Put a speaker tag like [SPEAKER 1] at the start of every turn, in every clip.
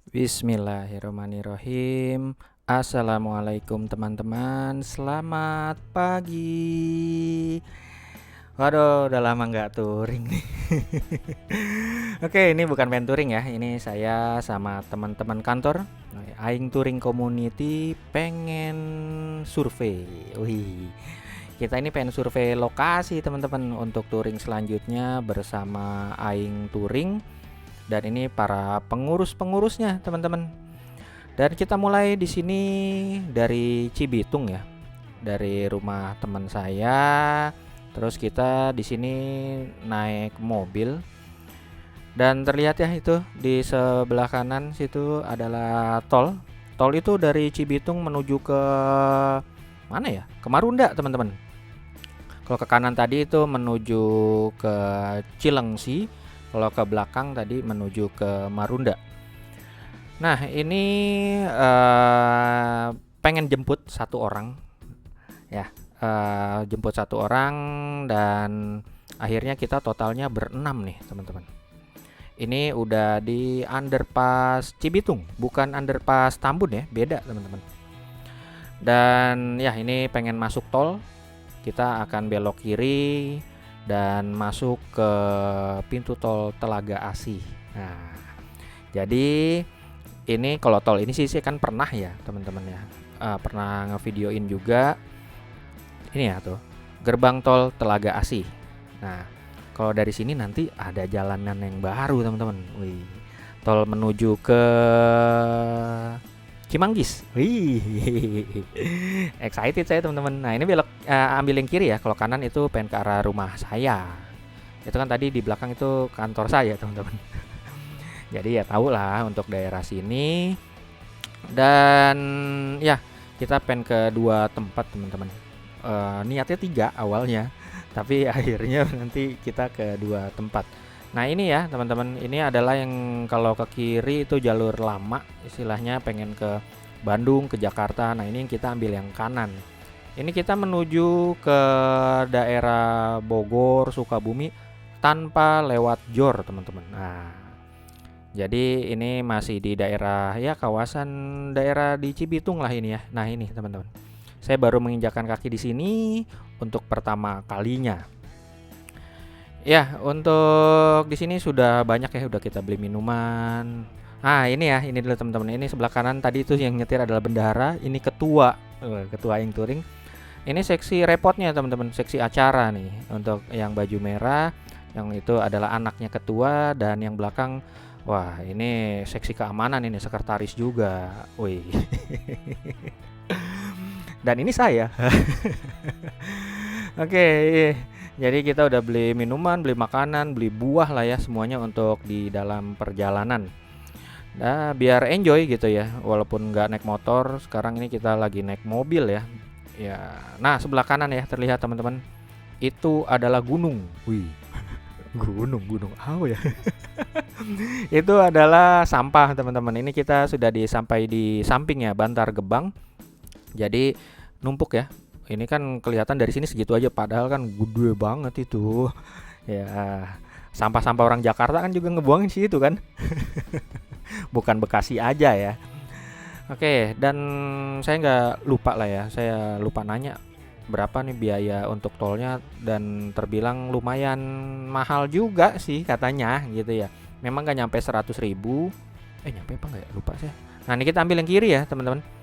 [SPEAKER 1] Bismillahirrahmanirrahim. Assalamualaikum teman-teman. Selamat pagi. Waduh, udah lama nggak touring nih. Oke, ini bukan main touring ya. Ini saya sama teman-teman kantor, Aing Touring Community pengen survei. Wih, kita ini pengen survei lokasi teman-teman untuk touring selanjutnya bersama Aing Touring. Dan ini para pengurus-pengurusnya teman-teman. Dan kita mulai di sini dari Cibitung ya, dari rumah teman saya. Terus kita di sini naik mobil dan terlihat ya itu di sebelah kanan situ adalah tol. Tol itu dari Cibitung menuju ke mana ya? Ke Marunda teman-teman. Kalau ke kanan tadi itu menuju ke Cilengsi, kalau ke belakang tadi menuju ke Marunda. Nah ini pengen jemput satu orang ya, jemput satu orang dan akhirnya kita totalnya berenam nih teman-teman. Ini udah di underpass Cibitung, bukan underpass Tambun ya, beda teman-teman. Dan ya ini pengen masuk tol, kita akan belok kiri dan masuk ke pintu tol Telaga Asih. Nah, jadi ini kalau tol ini sih kan pernah ya teman-teman ya, pernah ngevideoin juga. Ini ya tuh gerbang tol Telaga Asih. Nah, kalau dari sini nanti ada jalanan yang baru teman-teman. Wih, tol menuju ke Cimanggis. Wih, excited saya teman-teman. Nah ini belok, ambil yang kiri ya. Kalau kanan itu pengen ke arah rumah saya. Itu kan tadi di belakang itu kantor saya teman-teman. Jadi ya tahu lah untuk daerah sini. Dan ya kita pengen ke dua tempat teman-teman. Niatnya 3 awalnya, tapi akhirnya nanti kita ke 2 tempat. Nah ini ya teman-teman, ini adalah yang kalau ke kiri itu jalur lama, istilahnya pengen ke Bandung, ke Jakarta. Nah ini yang kita ambil yang kanan. Ini kita menuju ke daerah Bogor, Sukabumi tanpa lewat Jor teman-teman. Nah jadi ini masih di daerah ya, kawasan daerah di Cibitung lah ini ya. Nah ini teman-teman, saya baru menginjakkan kaki di sini untuk pertama kalinya. Ya, untuk di sini sudah banyak ya, udah kita beli minuman. Ah, ini ya, ini dulu teman-teman. Ini sebelah kanan tadi itu yang nyetir adalah bendahara, ini ketua, ketua yang touring. Ini seksi repotnya teman-teman, seksi acara nih. Untuk yang baju merah, yang itu adalah anaknya ketua, dan yang belakang, wah ini seksi keamanan, ini sekretaris juga. Wih. Dan ini saya. Oke, jadi kita udah beli minuman, beli makanan, beli buah lah ya, semuanya untuk di dalam perjalanan. Nah, biar enjoy gitu ya, walaupun nggak naik motor, sekarang ini kita lagi naik mobil ya. Ya, nah sebelah kanan ya terlihat teman-teman, itu adalah gunung. Wih, gunung apa ya? Itu adalah sampah teman-teman. Ini kita sudah sampai di sampingnya Bantar Gebang. Jadi numpuk ya. Ini kan kelihatan dari sini segitu aja, padahal kan gede banget itu. Ya, sampah-sampah orang Jakarta kan juga ngebuangin sih itu kan. Bukan Bekasi aja ya. Oke, dan saya nggak lupa lah ya. Saya lupa nanya berapa nih biaya untuk tolnya, dan terbilang lumayan mahal juga sih katanya gitu ya. Memang nggak nyampe 100.000. Nyampe apa nggak ya? Lupa saya. Nah ini kita ambil yang kiri ya teman-teman.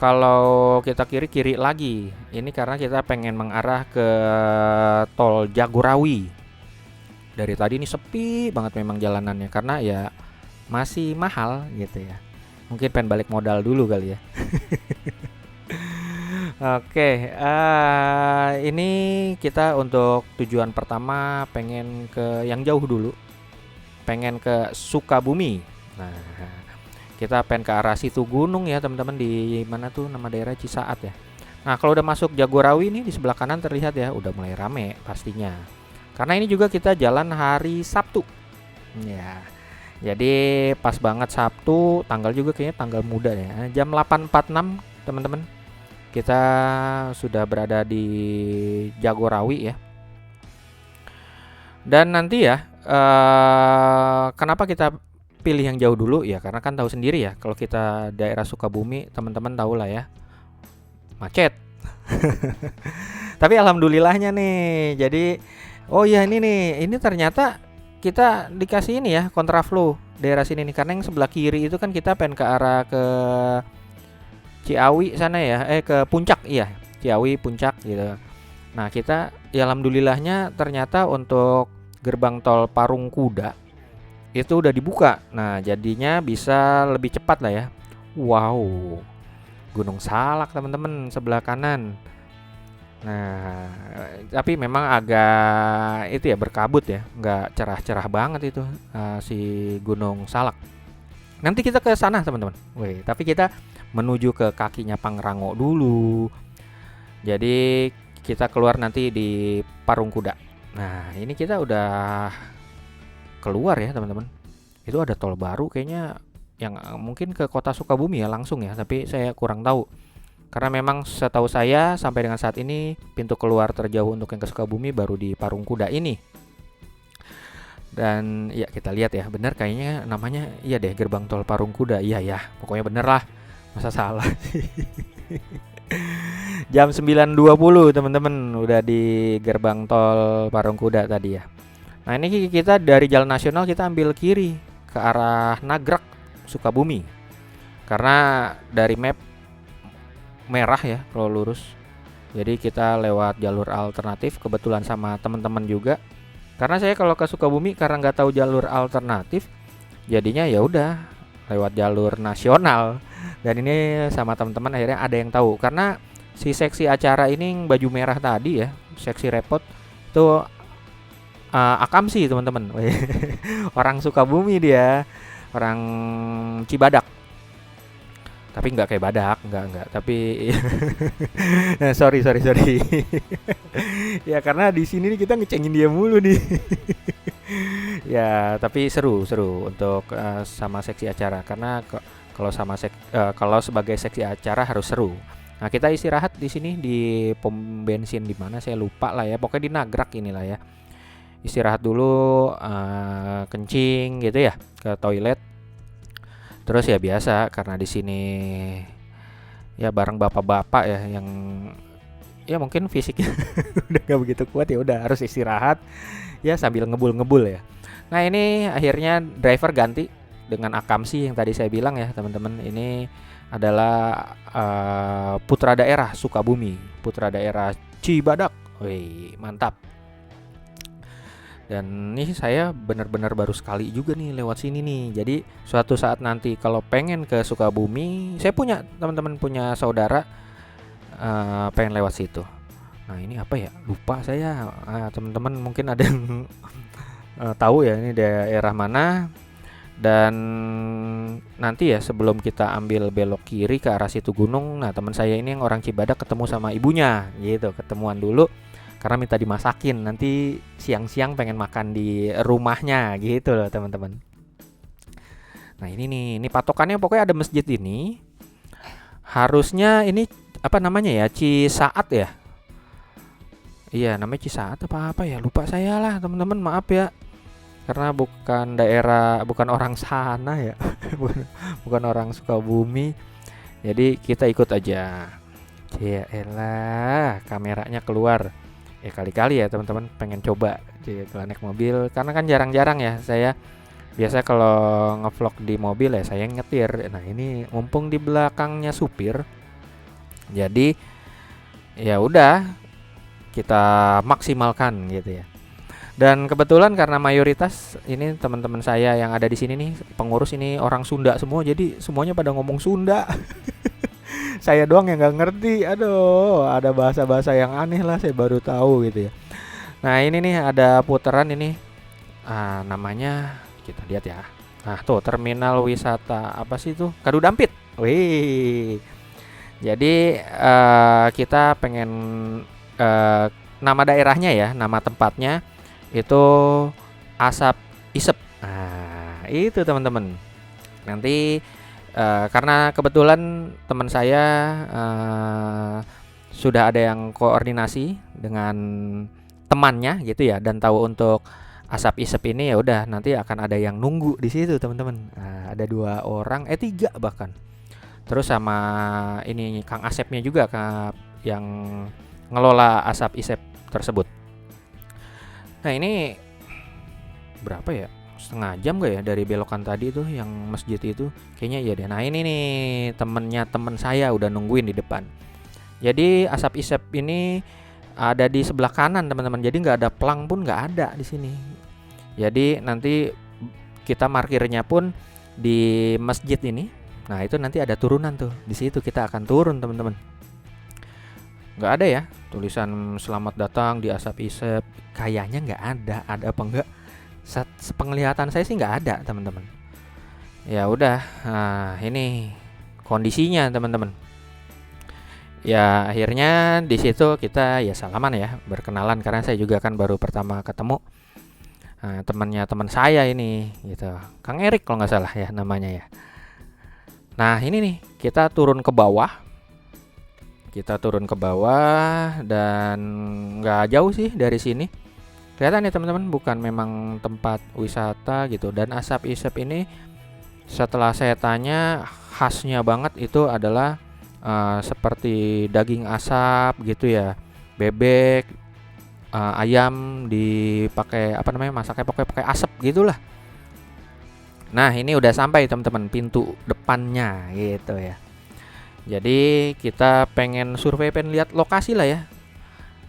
[SPEAKER 1] Kalau kita kiri lagi, ini karena kita pengen mengarah ke tol Jagorawi. Dari tadi ini sepi banget memang jalanannya, karena ya masih mahal gitu ya. Mungkin pengen balik modal dulu kali ya. Oke, ini kita untuk tujuan pertama pengen ke yang jauh dulu, pengen ke Sukabumi. Nah, kita pengen ke arah situ gunung ya teman-teman, di mana tuh nama daerah Cisaat ya. Nah kalau udah masuk Jagorawi nih di sebelah kanan terlihat ya, udah mulai rame pastinya. Karena ini juga kita jalan hari Sabtu. Ya, jadi pas banget Sabtu, tanggal juga kayaknya tanggal muda ya. Jam 8.46 teman-teman, kita sudah berada di Jagorawi ya. Dan nanti ya, kenapa kita pilih yang jauh dulu ya, karena kan tahu sendiri ya kalau kita daerah Sukabumi, teman-teman tahu lah ya, macet. Tapi alhamdulillahnya nih, jadi oh ya ini nih, ini ternyata kita dikasih ini ya kontraflow daerah sini nih, karena yang sebelah kiri itu kan kita pengen ke arah ke Ciawi sana ya, ke Puncak, iya Ciawi Puncak gitu. Nah kita ya alhamdulillahnya ternyata untuk gerbang tol Parung Kuda itu udah dibuka. Nah jadinya bisa lebih cepat lah ya. Wow, Gunung Salak teman-teman sebelah kanan. Nah tapi memang agak itu ya, berkabut ya, nggak cerah-cerah banget itu si Gunung Salak. Nanti kita ke sana teman-teman. Wih, tapi kita menuju ke kakinya Pangrango dulu. Jadi kita keluar nanti di Parung Kuda. Nah ini kita udah keluar ya teman-teman. Itu ada tol baru kayaknya yang mungkin ke kota Sukabumi ya langsung ya, tapi saya kurang tahu. Karena memang setahu saya sampai dengan saat ini pintu keluar terjauh untuk yang ke Sukabumi baru di Parung Kuda ini. Dan ya kita lihat ya, benar kayaknya namanya iya deh, gerbang tol Parung Kuda. Iya ya, pokoknya bener lah. Masa salah sih. Jam 9.20 teman-teman udah di gerbang tol Parung Kuda tadi ya. Nah, ini kita dari jalan nasional kita ambil kiri ke arah Nagrek Sukabumi. Karena dari map merah ya kalau lurus. Jadi kita lewat jalur alternatif, kebetulan sama teman-teman juga. Karena saya kalau ke Sukabumi karena nggak tahu jalur alternatif, jadinya ya udah lewat jalur nasional. Dan ini sama teman-teman akhirnya ada yang tahu, karena si seksi acara ini yang baju merah tadi ya, seksi repot itu Akamsi teman-teman. Orang Sukabumi dia, orang Cibadak. Tapi nggak kayak badak, nggak. Tapi sorry. Ya karena di sini nih kita ngecengin dia mulu nih. Ya tapi seru untuk sama seksi acara, karena kalau sebagai seksi acara harus seru. Nah kita istirahat di sini di pom bensin di mana saya lupa lah ya, pokoknya di Nagrek inilah ya. Istirahat dulu, kencing gitu ya, ke toilet. Terus ya biasa karena di sini ya bareng bapak-bapak ya yang ya mungkin fisiknya udah gak begitu kuat, ya udah harus istirahat ya sambil ngebul ya. Nah ini akhirnya driver ganti dengan Akamsi yang tadi saya bilang ya teman-teman. Ini adalah putra daerah Sukabumi, putra daerah Cibadak. Wih mantap. Dan ini saya benar-benar baru sekali juga nih lewat sini nih. Jadi suatu saat nanti kalau pengen ke Sukabumi, saya punya teman-teman punya saudara pengen lewat situ. Nah ini apa ya? Lupa saya. Teman-teman mungkin ada yang tahu ya ini daerah mana. Dan nanti ya sebelum kita ambil belok kiri ke arah situ gunung, nah teman saya ini yang orang Cibadak ketemu sama ibunya gitu, ketemuan dulu. Karena minta dimasakin, nanti siang-siang pengen makan di rumahnya gitu loh teman-teman. Nah ini nih, ini patokannya pokoknya ada masjid ini. Harusnya ini apa namanya ya, Cisaat ya. Iya namanya Cisaat apa ya, lupa saya lah teman-teman, maaf ya. Karena bukan orang sana ya, bukan orang Sukabumi. Jadi kita ikut aja. Ya elah, kameranya keluar. Ya kali-kali ya teman-teman pengen coba kalau naik mobil, karena kan jarang-jarang ya saya biasa kalau ngevlog di mobil ya saya nyetir. Nah ini mumpung di belakangnya supir, jadi ya udah kita maksimalkan gitu ya. Dan kebetulan karena mayoritas ini teman-teman saya yang ada di sini nih pengurus ini orang Sunda semua, jadi semuanya pada ngomong Sunda. Saya doang yang nggak ngerti. Aduh, ada bahasa-bahasa yang aneh lah, saya baru tahu gitu ya. Nah ini nih ada putaran ini, namanya kita lihat ya. Nah tuh terminal wisata apa sih tuh, Kadu Dampit. Wih, jadi kita pengen nama daerahnya ya, nama tempatnya itu Asap Isep. Nah itu teman-teman. Nanti karena kebetulan teman saya sudah ada yang koordinasi dengan temannya gitu ya, dan tahu untuk asap isep ini ya udah nanti akan ada yang nunggu di situ teman-teman. Nah, ada 2 orang, 3 bahkan. Terus sama ini Kang Asepnya juga yang ngelola asap isep tersebut. Nah ini berapa ya? Setengah jam gak ya dari belokan tadi tuh yang masjid itu? Kayaknya iya deh. Nah ini nih temen saya udah nungguin di depan. Jadi asap isep ini ada di sebelah kanan teman-teman. Jadi nggak ada pelang pun nggak ada di sini. Jadi nanti kita parkirnya pun di masjid ini. Nah itu nanti ada turunan tuh. Di situ kita akan turun teman-teman. Nggak ada ya tulisan selamat datang di asap isep. Kayaknya nggak ada. Ada apa enggak? Sepenglihatan saya sih nggak ada teman-teman. Ya udah, nah ini kondisinya teman-teman. Ya akhirnya di situ kita ya salaman ya, berkenalan karena saya juga kan baru pertama ketemu. Nah, temannya teman saya ini gitu, Kang Erik kalau nggak salah ya namanya ya. Nah ini nih kita turun ke bawah. Kita turun ke bawah dan nggak jauh sih dari sini. Kelihatan ya teman-teman, bukan memang tempat wisata gitu. Dan asap isep ini setelah saya tanya khasnya banget itu adalah seperti daging asap gitu ya, bebek, ayam dipakai apa namanya masaknya pakai asap gitulah. Nah ini udah sampai teman-teman pintu depannya gitu ya. Jadi kita pengen survei, pengen lihat lokasi lah ya.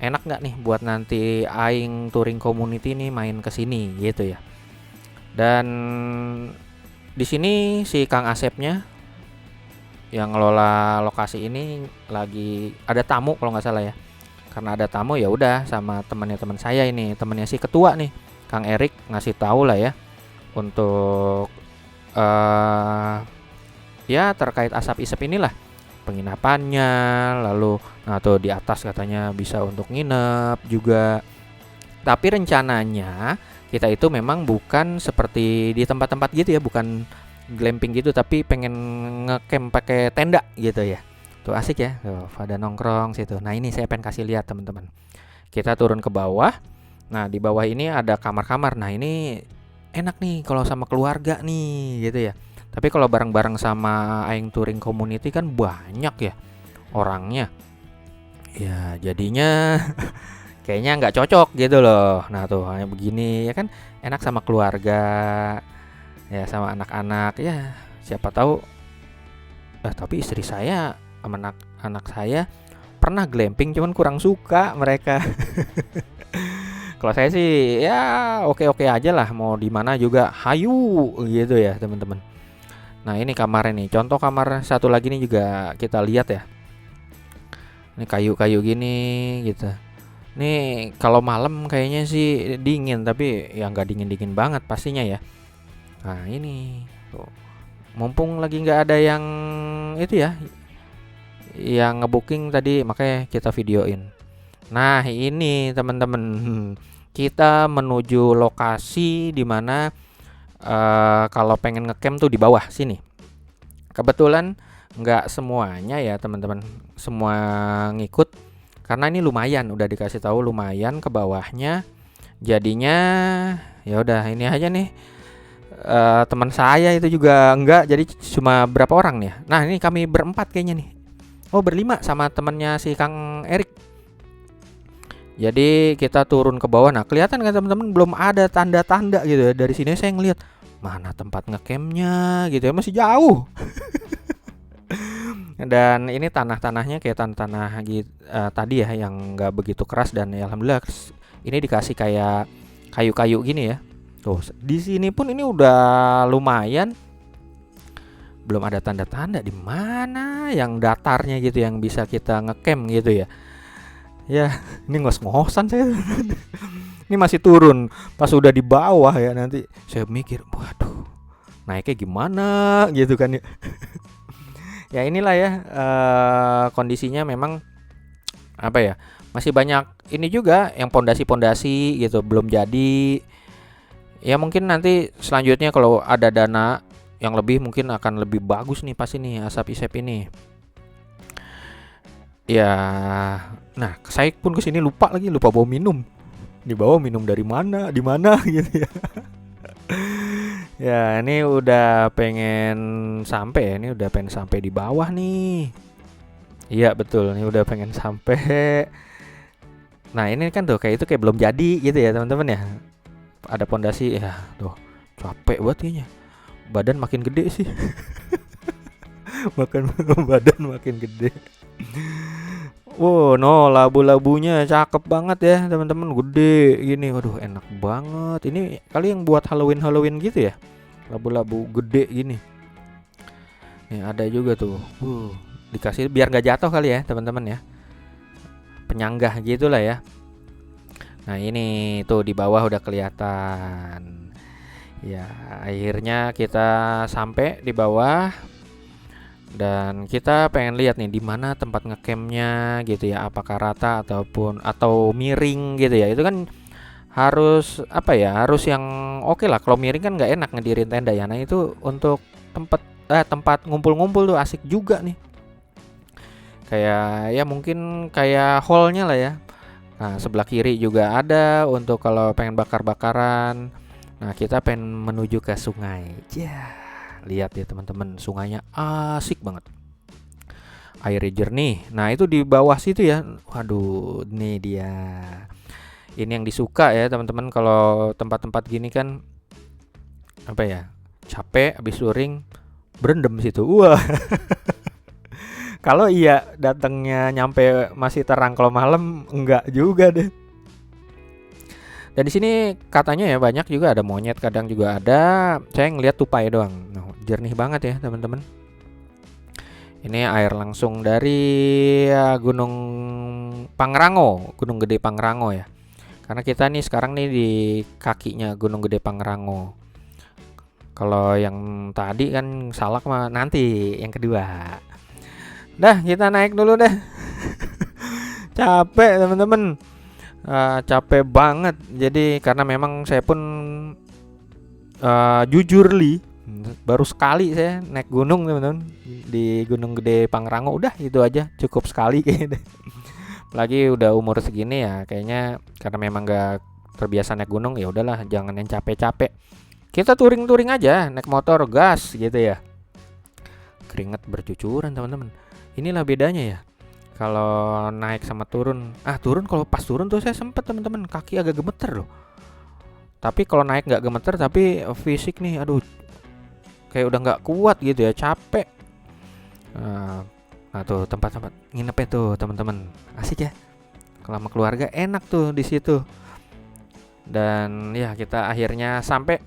[SPEAKER 1] Enak nggak nih buat nanti aing touring community nih main ke sini gitu ya. Dan di sini si Kang Asepnya yang ngelola lokasi ini lagi ada tamu kalau nggak salah ya. Karena ada tamu ya udah sama teman saya ini, temannya si ketua nih, Kang Erik ngasih tahu lah ya untuk ya terkait asap isep inilah penginapannya, lalu nah tuh di atas katanya bisa untuk nginep juga. Tapi rencananya kita itu memang bukan seperti di tempat-tempat gitu ya, bukan glamping gitu, tapi pengen ngecamp pakai tenda gitu ya. Tuh asik ya, tuh pada nongkrong situ. Nah ini saya pengen kasih lihat teman-teman. Kita turun ke bawah. Nah di bawah ini ada kamar-kamar. Nah ini enak nih kalau sama keluarga nih gitu ya. Tapi kalau bareng-bareng sama aing touring community kan banyak ya orangnya. Ya jadinya kayaknya nggak cocok gitu loh. Nah tuh kayak begini ya kan enak sama keluarga ya, sama anak-anak ya. Siapa tahu tapi istri saya sama anak saya pernah glamping cuman kurang suka mereka. Kalau saya sih ya oke-oke aja lah, mau di mana juga hayu gitu ya teman-teman. Nah ini kamarnya nih, contoh kamar satu lagi nih juga kita lihat ya. Ini kayu-kayu gini gitu. Nih kalau malam kayaknya sih dingin, tapi ya nggak dingin-dingin banget pastinya ya. Nah ini tuh, mumpung lagi nggak ada yang itu ya, yang ngebooking tadi, makanya kita videoin. Nah ini teman-teman, kita menuju lokasi di mana kalau pengen ngecamp tuh di bawah sini. Kebetulan nggak semuanya ya teman-teman, semua ngikut karena ini lumayan, udah dikasih tahu lumayan ke bawahnya. Jadinya ya udah ini aja nih. Teman saya itu juga enggak, jadi cuma berapa orang nih? Nah ini kami berempat kayaknya nih. Oh berlima sama temannya si Kang Erik. Jadi kita turun ke bawah. Nah kelihatan kan teman-teman belum ada tanda-tanda gitu ya. Dari sini saya ngelihat mana tempat ngecampnya gitu ya, masih jauh. Dan ini tanah-tanahnya kayak tanah-tanah gitu, tadi ya yang nggak begitu keras, dan ya alhamdulillah ini dikasih kayak kayu-kayu gini ya. Tuh di sini pun ini udah lumayan. Belum ada tanda-tanda di mana yang datarnya gitu yang bisa kita ngecamp gitu ya. Ya, ini ngos-ngosan saya. Ini masih turun. Pas udah di bawah ya nanti saya mikir, waduh, naiknya gimana gitu kan ya. Ya inilah ya kondisinya memang apa ya? Masih banyak ini juga yang pondasi-pondasi gitu belum jadi. Ya mungkin nanti selanjutnya kalau ada dana yang lebih mungkin akan lebih bagus nih pas ini asap isep ini. Ya, nah saya pun kesini lupa bawa minum. Di bawah minum dari mana, di mana gitu ya. Ya, ini udah pengen sampai ya, ini udah pengen sampai di bawah nih. Iya betul, ini udah pengen sampai. Nah ini kan tuh kayak itu kayak belum jadi gitu ya teman-teman ya. Ada pondasi ya, tuh capek banget kayaknya. Badan makin gede sih. Makan badan makin gede. Wow, no, labu-labunya cakep banget ya teman-teman, gede gini. Waduh, enak banget. Ini kali yang buat Halloween gitu ya. Labu-labu gede gini. Nih ada juga tuh. Dikasih biar nggak jatuh kali ya teman-teman ya. Penyanggah gitulah ya. Nah ini tuh di bawah udah kelihatan. Ya akhirnya kita sampai di bawah. Dan kita pengen lihat nih di mana tempat ngecampnya gitu ya, apakah rata atau miring gitu ya. Itu kan harus apa ya, harus yang oke lah. Kalau miring kan nggak enak ngedirin tenda ya. Nah itu untuk tempat ngumpul-ngumpul tuh asik juga nih. Kayak ya mungkin kayak hallnya lah ya. Nah sebelah kiri juga ada untuk kalau pengen bakar-bakaran. Nah kita pengen menuju ke sungai. Lihat ya teman-teman, sungainya asik banget, airnya jernih. Nah itu di bawah situ ya. Waduh, ini dia. Ini yang disuka ya teman-teman, kalau tempat-tempat gini kan apa ya, capek habis touring berendam situ. Wah. Kalau iya datangnya nyampe masih terang, kalau malam enggak juga deh. Dan di sini katanya ya banyak juga ada monyet, kadang juga ada. Saya ngeliat tupai doang. Nah, jernih banget ya teman-teman. Ini air langsung dari Gunung Pangrango, Gunung Gede Pangrango ya. Karena kita nih sekarang nih di kakinya Gunung Gede Pangrango. Kalau yang tadi kan Salak mah nanti yang kedua. Dah kita naik dulu deh. Capek teman-teman. Capek banget. Jadi karena memang saya pun jujur baru sekali saya naik gunung teman-teman, di Gunung Gede Pangrango. Udah itu aja cukup sekali kayaknya. Lagi udah umur segini ya, kayaknya karena memang gak terbiasa naik gunung, ya udahlah jangan yang capek-capek. Kita touring-touring aja, naik motor gas gitu ya. Keringat bercucuran teman-teman. Inilah bedanya ya. Kalau naik sama turun. Turun, kalau pas turun tuh saya sempet teman-teman kaki agak gemeter loh. Tapi kalau naik nggak gemeter, tapi fisik nih aduh kayak udah nggak kuat gitu ya, capek. Nah tuh tempat-tempat nginepnya tuh teman-teman, asik ya. Kalau sama keluarga enak tuh di situ. Dan ya kita akhirnya sampai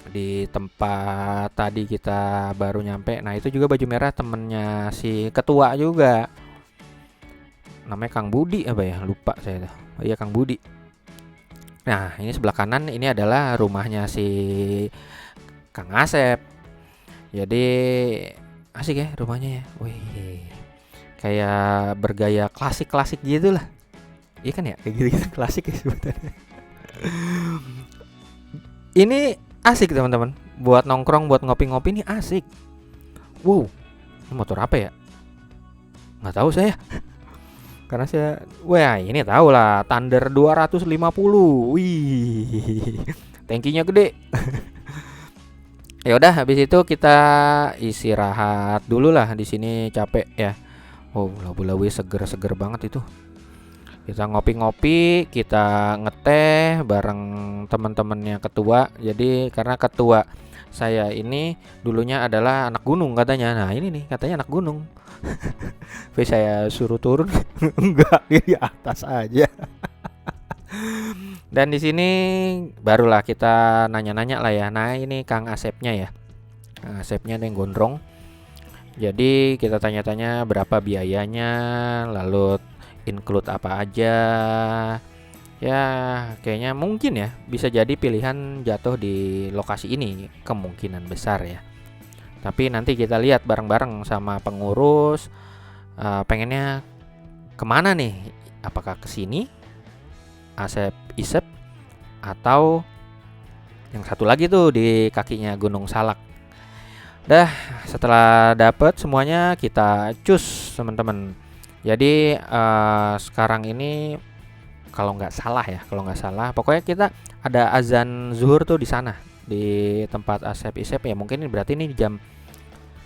[SPEAKER 1] di tempat tadi kita baru nyampe. Nah itu juga baju merah temennya si ketua juga. Namanya Kang Budi apa ya, lupa saya tuh. Oh iya Kang Budi. Nah ini sebelah kanan ini adalah rumahnya si Kang Asep. Jadi asik ya rumahnya ya. Wih, kayak bergaya klasik-klasik gitu lah. Iya kan ya, kayak gitu-gitu klasik ya sebenarnya. Ini asik teman-teman, buat nongkrong, buat ngopi-ngopi ini asik. Wow, ini motor apa ya? Nggak tahu saya. Karena saya, wah ini tahu lah, Thunder 250. Wih, tankinya gede. Ya udah, habis itu kita istirahat dulu lah di sini, capek ya. Oh, labu-labu seger-seger banget itu. Kita ngopi-ngopi, kita ngeteh bareng teman-temannya ketua. Jadi karena ketua saya ini dulunya adalah anak gunung katanya. Nah ini nih katanya anak gunung. Tapi saya suruh turun, enggak, dia di atas aja. Dan di sini barulah kita nanya-nanya lah ya. Nah ini Kang Asepnya ya, Kang Asepnya ada yang gondrong. Jadi kita tanya-tanya berapa biayanya, lalu include apa aja. Ya kayaknya mungkin ya bisa jadi pilihan jatuh di lokasi ini, kemungkinan besar ya. Tapi nanti kita lihat bareng-bareng sama pengurus, pengennya kemana nih? Apakah ke sini, Asep Isep, atau yang satu lagi tuh di kakinya Gunung Salak. Dah setelah dapet semuanya kita cus teman-teman. Jadi sekarang ini kalau nggak salah ya, kalau nggak salah. Pokoknya kita ada azan zuhur tuh di sana, di tempat Asep Isep ya. Mungkin berarti ini jam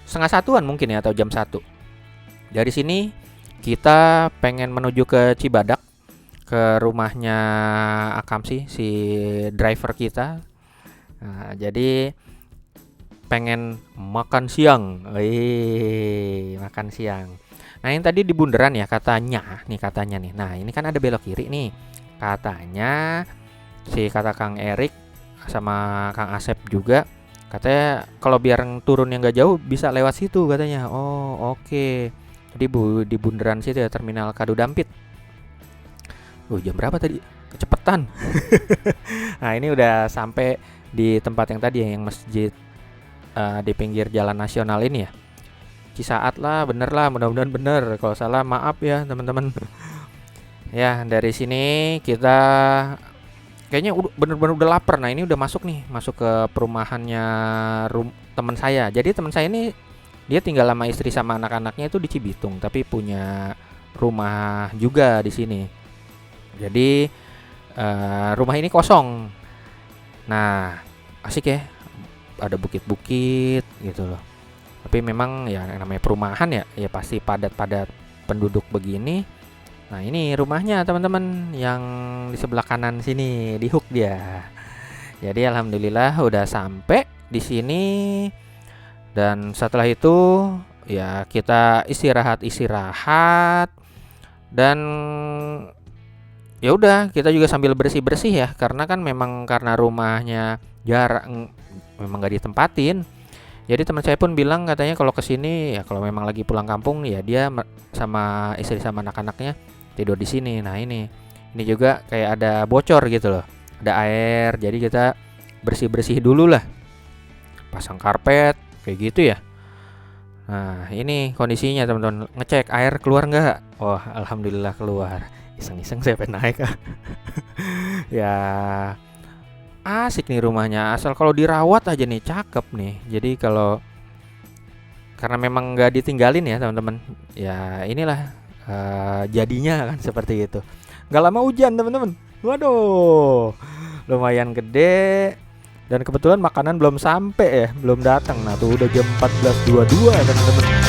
[SPEAKER 1] setengah satuan mungkin ya, atau jam 1. Dari sini kita pengen menuju ke Cibadak, ke rumahnya Akamsi, si driver kita. Nah, jadi pengen makan siang. Makan siang. Nah, yang tadi di bundaran ya katanya nih. Nah, ini kan ada belok kiri nih. Katanya si kata Kang Erik sama Kang Asep juga, katanya kalau biar turun yang nggak jauh bisa lewat situ katanya. Oh, oke. Jadi di bundaran situ ya, Terminal Kadu Dampit. Jam berapa tadi? Kecepetan. Nah, ini udah sampai di tempat yang tadi yang masjid di pinggir Jalan Nasional ini ya. Cisaat lah, bener lah, mudah-mudahan bener. Kalau salah maaf ya teman-teman. Ya, dari sini kita kayaknya bener-bener udah lapar. Nah, ini udah masuk ke perumahannya teman saya. Jadi teman saya ini dia tinggal sama istri sama anak-anaknya itu di Cibitung, tapi punya rumah juga di sini. Jadi rumah ini kosong. Nah, asik ya. Ada bukit-bukit gitu loh. Tapi memang ya namanya perumahan ya pasti padat-padat penduduk begini. Nah, ini rumahnya teman-teman yang di sebelah kanan sini, di hook dia. Jadi alhamdulillah udah sampai di sini. Dan setelah itu ya kita istirahat dan ya udah kita juga sambil bersih-bersih ya, karena kan memang karena rumahnya jarang, memang gak ditempatin. Jadi teman saya pun bilang katanya kalau kesini ya kalau memang lagi pulang kampung ya dia sama istri sama anak-anaknya tidur di sini. Nah, ini juga kayak ada bocor gitu loh, ada air, jadi kita bersih-bersih dulu lah, pasang karpet kayak gitu ya. Nah, ini kondisinya teman-teman, ngecek air keluar nggak. Wah, alhamdulillah keluar. Iseng-iseng saya pengen naik. Ya asik nih rumahnya, asal kalau dirawat aja nih cakep nih. Jadi karena memang nggak ditinggalin ya teman-teman, ya inilah jadinya kan seperti itu. Nggak lama hujan teman-teman, waduh lumayan gede. Dan kebetulan makanan belum sampai ya, belum datang. Nah tuh udah jam 14.22 teman-teman.